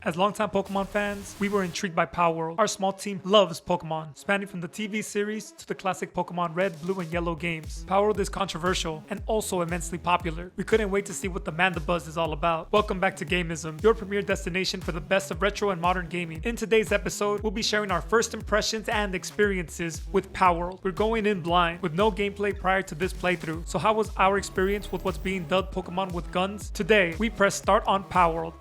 As longtime Pokemon fans, we were intrigued by Palworld. Our small team loves Pokemon, spanning from the TV series to the classic Pokemon Red, Blue, and Yellow games. Palworld is controversial and also immensely popular. We couldn't wait to see what the buzz is all about. Welcome back to Gamism, your premier destination for the best of retro and modern gaming. In today's episode, we'll be sharing our first impressions and experiences with Palworld. We're going in blind, with no gameplay prior to this playthrough. So how was our experience with what's being dubbed Pokemon with guns? Today, we press start on Palworld.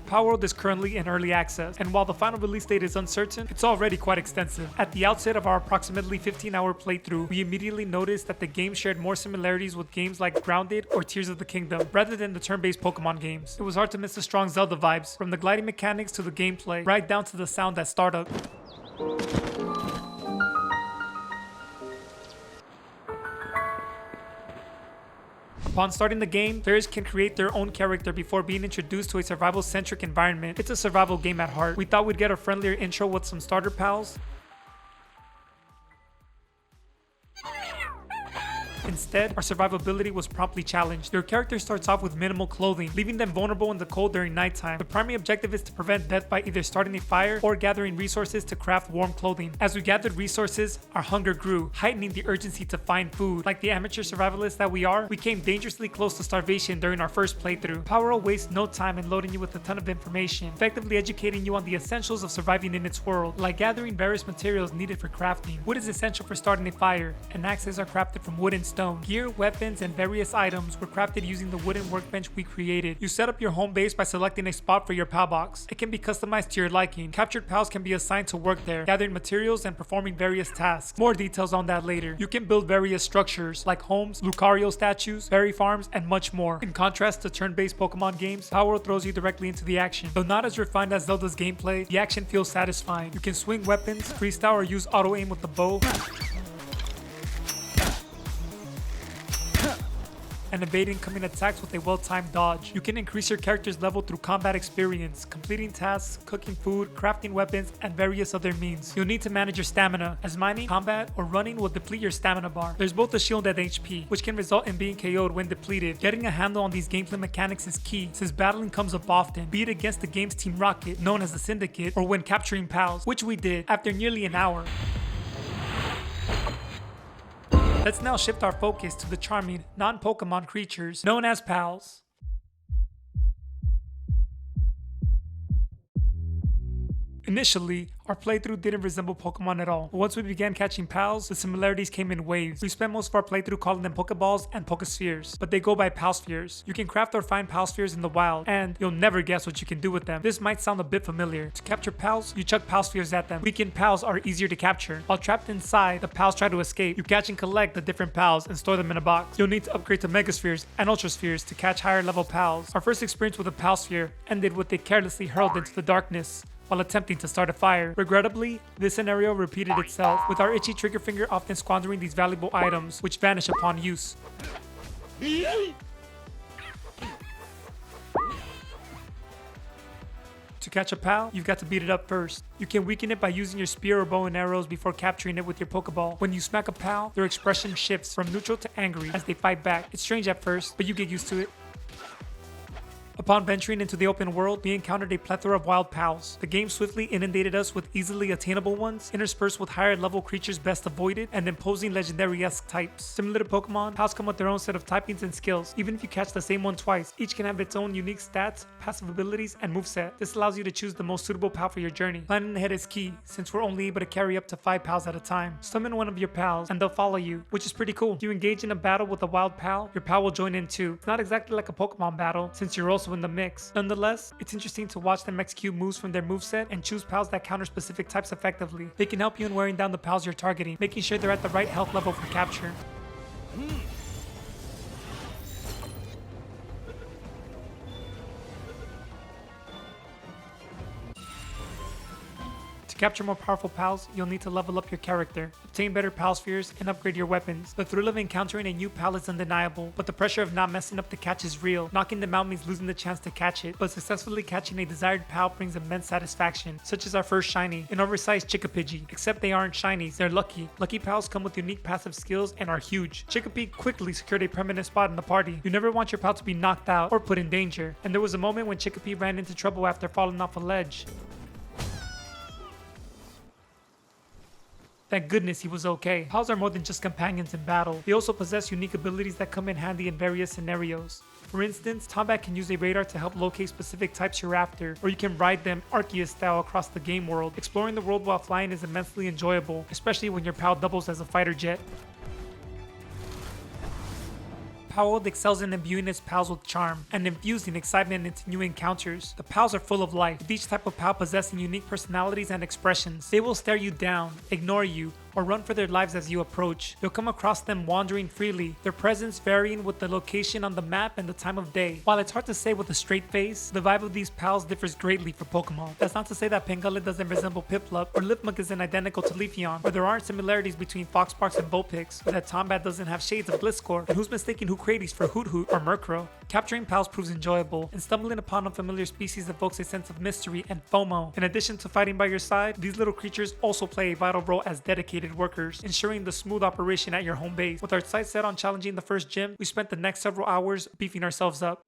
Palworld is currently in early access, and while the final release date is uncertain, it's already quite extensive. At the outset of our approximately 15-hour playthrough, we immediately noticed that the game shared more similarities with games like Grounded or Tears of the Kingdom, rather than the turn-based Pokemon games. It was hard to miss the strong Zelda vibes, from the gliding mechanics to the gameplay, right down to the sound at startup. Upon starting the game, players can create their own character before being introduced to a survival-centric environment. It's a survival game at heart. We thought we'd get a friendlier intro with some starter pals. Instead, our survivability was promptly challenged. Your character starts off with minimal clothing, leaving them vulnerable in the cold during nighttime. The primary objective is to prevent death by either starting a fire or gathering resources to craft warm clothing. As we gathered resources, our hunger grew, heightening the urgency to find food. Like the amateur survivalists that we are, we came dangerously close to starvation during our first playthrough. Palworld wastes no time in loading you with a ton of information, effectively educating you on the essentials of surviving in its world, like gathering various materials needed for crafting. Wood is essential for starting a fire, and axes are crafted from wood and stone. Gear, weapons, and various items were crafted using the wooden workbench we created. You set up your home base by selecting a spot for your pal box. It can be customized to your liking. Captured pals can be assigned to work there, gathering materials and performing various tasks. More details on that later. You can build various structures like homes, Lucario statues, berry farms, and much more. In contrast to turn-based Pokemon games, Palworld throws you directly into the action. Though not as refined as Zelda's gameplay, the action feels satisfying. You can swing weapons, freestyle, or use auto-aim with the bow, and evade incoming attacks with a well-timed dodge. You can increase your character's level through combat experience, completing tasks, cooking food, crafting weapons, and various other means. You'll need to manage your stamina, as mining, combat, or running will deplete your stamina bar. There's both a shield and HP, which can result in being KO'd when depleted. Getting a handle on these gameplay mechanics is key, since battling comes up often, be it against the game's Team Rocket, known as the Syndicate, or when capturing pals, which we did after nearly an hour. Let's now shift our focus to the charming, non-Pokemon creatures known as pals. Initially, our playthrough didn't resemble Pokemon at all, but once we began catching pals, the similarities came in waves. We spent most of our playthrough calling them Pokeballs and Pokespheres, but they go by Palspheres. You can craft or find Palspheres in the wild, and you'll never guess what you can do with them. This might sound a bit familiar. To capture pals, you chuck Palspheres at them. Weakened pals are easier to capture. While trapped inside, the pals try to escape. You catch and collect the different pals and store them in a box. You'll need to upgrade to Megaspheres and Ultraspheres to catch higher level pals. Our first experience with a Palsphere ended with it carelessly hurled into the darkness while attempting to start a fire. Regrettably, this scenario repeated itself, with our itchy trigger finger often squandering these valuable items, which vanish upon use. To catch a pal, you've got to beat it up first. You can weaken it by using your spear or bow and arrows before capturing it with your Pokeball. When you smack a pal, their expression shifts from neutral to angry as they fight back. It's strange at first, but you get used to it. Upon venturing into the open world, we encountered a plethora of wild pals. The game swiftly inundated us with easily attainable ones, interspersed with higher level creatures best avoided, and imposing legendary-esque types. Similar to Pokemon, pals come with their own set of typings and skills. Even if you catch the same one twice, each can have its own unique stats, passive abilities, and moveset. This allows you to choose the most suitable pal for your journey. Planning ahead is key, since we're only able to carry up to 5 pals at a time. Summon one of your pals, and they'll follow you, which is pretty cool. If you engage in a battle with a wild pal, your pal will join in too. It's not exactly like a Pokemon battle, since you're also in the mix. Nonetheless, it's interesting to watch them execute moves from their moveset and choose pals that counter specific types effectively. They can help you in wearing down the pals you're targeting, making sure they're at the right health level for capture. To capture more powerful pals, you'll need to level up your character, obtain better pal spheres, and upgrade your weapons. The thrill of encountering a new pal is undeniable, but the pressure of not messing up the catch is real. Knocking them out means losing the chance to catch it, but successfully catching a desired pal brings immense satisfaction, such as our first shiny, an oversized Chickapidgey. Except they aren't shinies, they're lucky. Lucky pals come with unique passive skills and are huge. Chickapee quickly secured a permanent spot in the party. You never want your pal to be knocked out or put in danger, and there was a moment when Chickapee ran into trouble after falling off a ledge. Thank goodness he was okay. Pals are more than just companions in battle. They also possess unique abilities that come in handy in various scenarios. For instance, Tombat can use a radar to help locate specific types you're after, or you can ride them Arceus style across the game world. Exploring the world while flying is immensely enjoyable, especially when your pal doubles as a fighter jet. Palworld excels in imbuing its pals with charm and infusing excitement into new encounters. The pals are full of life, with each type of pal possessing unique personalities and expressions. They will stare you down, ignore you, or run for their lives as you approach. You'll come across them wandering freely, their presence varying with the location on the map and the time of day. While it's hard to say with a straight face, the vibe of these pals differs greatly for Pokemon. That's not to say that Pangolin doesn't resemble Piplup, or Lipmunk isn't identical to Leafeon, or there aren't similarities between Foxparks and Vulpix, or that Tombat doesn't have shades of Gliscor, and who's mistaking Hoocrates for Hoothoot or Murkrow. Capturing pals proves enjoyable, and stumbling upon unfamiliar species evokes a sense of mystery and FOMO. In addition to fighting by your side, these little creatures also play a vital role as dedicated workers, ensuring the smooth operation at your home base. With our sights set on challenging the first gym, we spent the next several hours beefing ourselves up.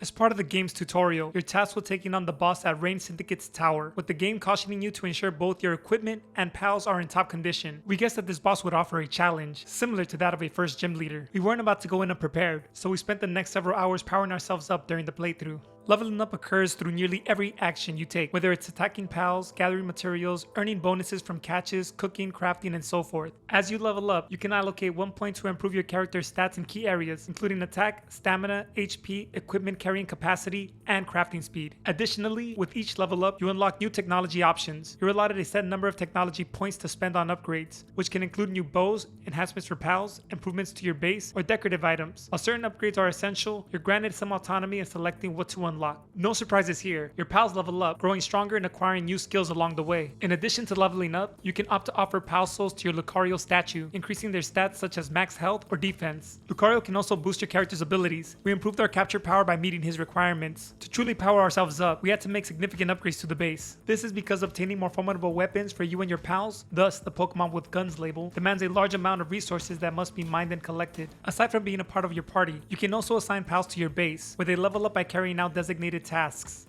As part of the game's tutorial, you're tasked with taking on the boss at Rayne Syndicate's tower, with the game cautioning you to ensure both your equipment and pals are in top condition. We guessed that this boss would offer a challenge, similar to that of a first gym leader. We weren't about to go in unprepared, so we spent the next several hours powering ourselves up during the playthrough. Leveling up occurs through nearly every action you take, whether it's attacking pals, gathering materials, earning bonuses from catches, cooking, crafting, and so forth. As you level up, you can allocate 1 point to improve your character's stats in key areas, including attack, stamina, HP, equipment carrying capacity, and crafting speed. Additionally, with each level up, you unlock new technology options. You're allotted a set number of technology points to spend on upgrades, which can include new bows, enhancements for pals, improvements to your base, or decorative items. While certain upgrades are essential, you're granted some autonomy in selecting what to unlock. No surprises here, your pals level up, growing stronger and acquiring new skills along the way. In addition to leveling up, you can opt to offer pal souls to your Lucario statue, increasing their stats such as max health or defense. Lucario can also boost your character's abilities. We improved our capture power by meeting his requirements. To truly power ourselves up, we had to make significant upgrades to the base. This is because obtaining more formidable weapons for you and your pals, thus the Pokemon with Guns label, demands a large amount of resources that must be mined and collected. Aside from being a part of your party, you can also assign pals to your base, where they level up by carrying out designated tasks.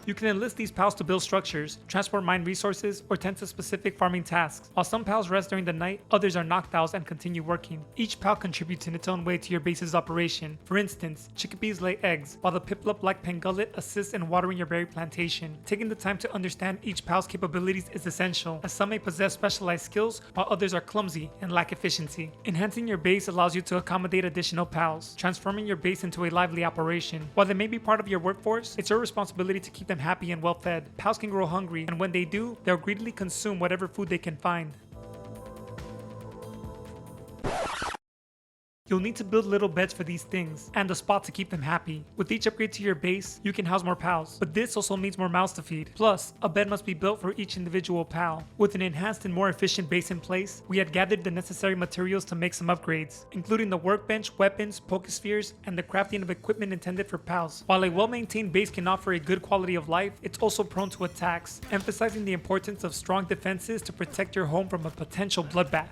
You can enlist these pals to build structures, transport mine resources, or tend to specific farming tasks. While some pals rest during the night, others are knockouts and continue working. Each pal contributes in its own way to your base's operation. For instance, Chickapees lay eggs, while the Piplup-like Pangolin assists in watering your berry plantation. Taking the time to understand each pal's capabilities is essential, as some may possess specialized skills, while others are clumsy and lack efficiency. Enhancing your base allows you to accommodate additional pals, transforming your base into a lively operation. While they may be part of your workforce, it's your responsibility to keep them happy and well fed. Pals can grow hungry, and when they do, they'll greedily consume whatever food they can find. You'll need to build little beds for these things, and a spot to keep them happy. With each upgrade to your base, you can house more pals, but this also means more mouths to feed. Plus, a bed must be built for each individual pal. With an enhanced and more efficient base in place, we had gathered the necessary materials to make some upgrades, including the workbench, weapons, Pokespheres, and the crafting of equipment intended for pals. While a well-maintained base can offer a good quality of life, it's also prone to attacks, emphasizing the importance of strong defenses to protect your home from a potential bloodbath.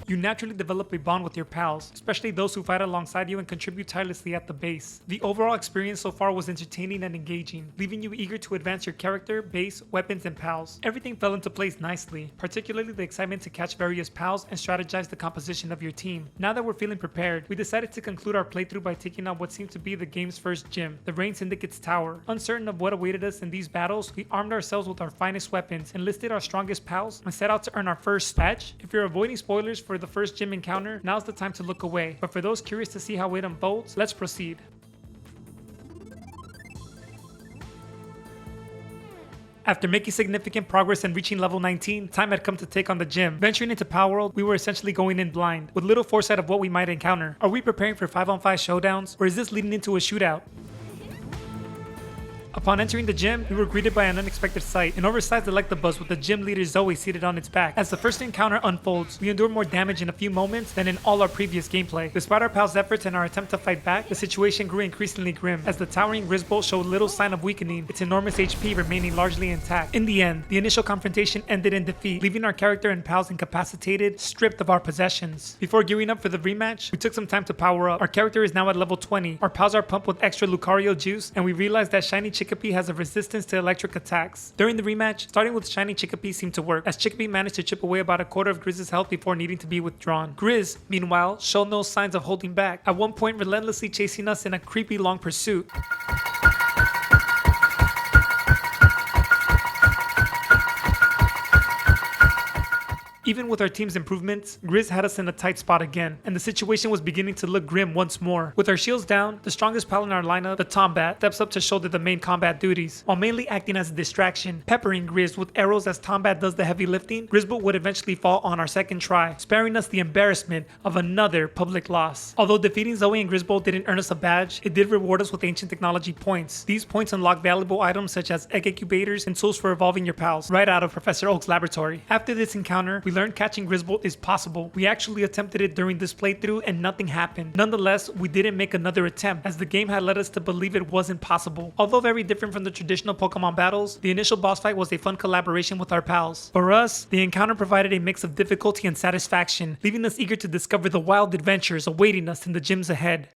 You naturally develop a bond with your pals, especially those who fight alongside you and contribute tirelessly at the base. The overall experience so far was entertaining and engaging, leaving you eager to advance your character, base, weapons, and pals. Everything fell into place nicely, particularly the excitement to catch various pals and strategize the composition of your team. Now that we're feeling prepared, we decided to conclude our playthrough by taking on what seemed to be the game's first gym, the Rayne Syndicate's tower. Uncertain of what awaited us in these battles, we armed ourselves with our finest weapons, enlisted our strongest pals, and set out to earn our first badge. If you're avoiding spoilers for the first gym encounter, now's the time to look away. But for those curious to see how it unfolds, let's proceed. After making significant progress and reaching level 19, time had come to take on the gym. Venturing into Palworld, we were essentially going in blind, with little foresight of what we might encounter. Are we preparing for 5-on-5 showdowns, or is this leading into a shootout? Upon entering the gym, we were greeted by an unexpected sight, an oversized Electabuzz with the gym leader Zoe seated on its back. As the first encounter unfolds, we endure more damage in a few moments than in all our previous gameplay. Despite our pals' efforts and our attempt to fight back, the situation grew increasingly grim, as the towering Grisbolt showed little sign of weakening, its enormous HP remaining largely intact. In the end, the initial confrontation ended in defeat, leaving our character and pals incapacitated, stripped of our possessions. Before gearing up for the rematch, we took some time to power up. Our character is now at level 20, our pals are pumped with extra Lucario juice, and we realized that Shiny Chickapee has a resistance to electric attacks. During the rematch, starting with Shiny Chickapee seemed to work, as Chickapee managed to chip away about a quarter of Grizz's health before needing to be withdrawn. Grizz, meanwhile, showed no signs of holding back, at one point relentlessly chasing us in a creepy long pursuit. Even with our team's improvements, Grizz had us in a tight spot again, and the situation was beginning to look grim once more. With our shields down, the strongest pal in our lineup, the Tombat, steps up to shoulder the main combat duties, while mainly acting as a distraction, peppering Grizz with arrows as Tombat does the heavy lifting. Grizbolt would eventually fall on our second try, sparing us the embarrassment of another public loss. Although defeating Zoe and Grizbolt didn't earn us a badge, it did reward us with ancient technology points. These points unlock valuable items such as egg incubators and tools for evolving your pals, right out of Professor Oak's laboratory. After this encounter, we learned catching Grizbolt is possible. We actually attempted it during this playthrough and nothing happened. Nonetheless, we didn't make another attempt, as the game had led us to believe it wasn't possible. Although very different from the traditional Pokemon battles, the initial boss fight was a fun collaboration with our pals. For us, the encounter provided a mix of difficulty and satisfaction, leaving us eager to discover the wild adventures awaiting us in the gyms ahead.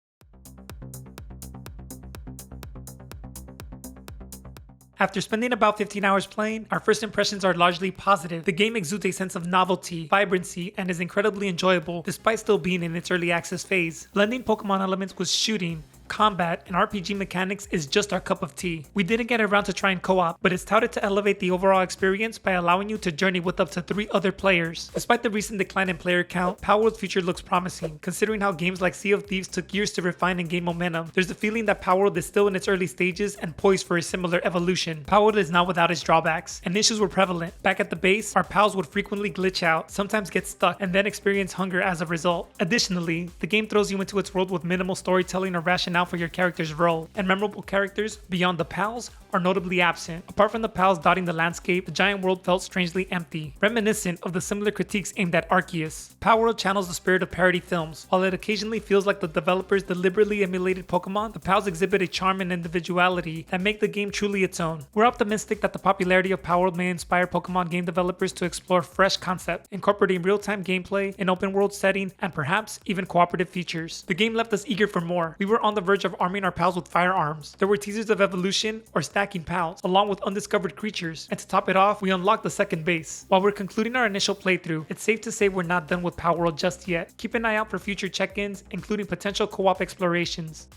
After spending about 15 hours playing, our first impressions are largely positive. The game exudes a sense of novelty, vibrancy, and is incredibly enjoyable despite still being in its early access phase. Blending Pokemon elements with shooting, combat, and RPG mechanics is just our cup of tea. We didn't get around to trying co-op, but it's touted to elevate the overall experience by allowing you to journey with up to 3 other players. Despite the recent decline in player count, Palworld's future looks promising, considering how games like Sea of Thieves took years to refine and gain momentum. There's a feeling that Palworld is still in its early stages and poised for a similar evolution. Palworld is not without its drawbacks, and issues were prevalent. Back at the base, our pals would frequently glitch out, sometimes get stuck, and then experience hunger as a result. Additionally, the game throws you into its world with minimal storytelling or rationale for your character's role, and memorable characters beyond the pals are notably absent. Apart from the pals dotting the landscape, the giant world felt strangely empty, reminiscent of the similar critiques aimed at Arceus. Palworld channels the spirit of parody films. While it occasionally feels like the developers deliberately emulated Pokemon, the pals exhibit a charm and individuality that make the game truly its own. We're optimistic that the popularity of Palworld may inspire Pokemon game developers to explore fresh concepts, incorporating real-time gameplay, an open-world setting, and perhaps even cooperative features. The game left us eager for more. We were on the verge of arming our pals with firearms. There were teasers of evolution or stacking pals, along with undiscovered creatures. And to top it off, we unlocked the second base. While we're concluding our initial playthrough, it's safe to say we're not done with Palworld just yet. Keep an eye out for future check-ins, including potential co-op explorations.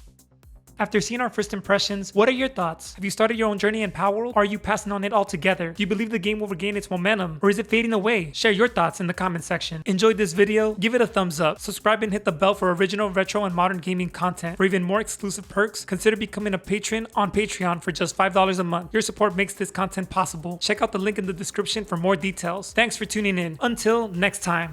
After seeing our first impressions, what are your thoughts? Have you started your own journey in Palworld, or are you passing on it altogether? Do you believe the game will regain its momentum, or is it fading away? Share your thoughts in the comment section. Enjoyed this video? Give it a thumbs up. Subscribe and hit the bell for original retro and modern gaming content. For even more exclusive perks, consider becoming a patron on Patreon for just $5 a month. Your support makes this content possible. Check out the link in the description for more details. Thanks for tuning in. Until next time.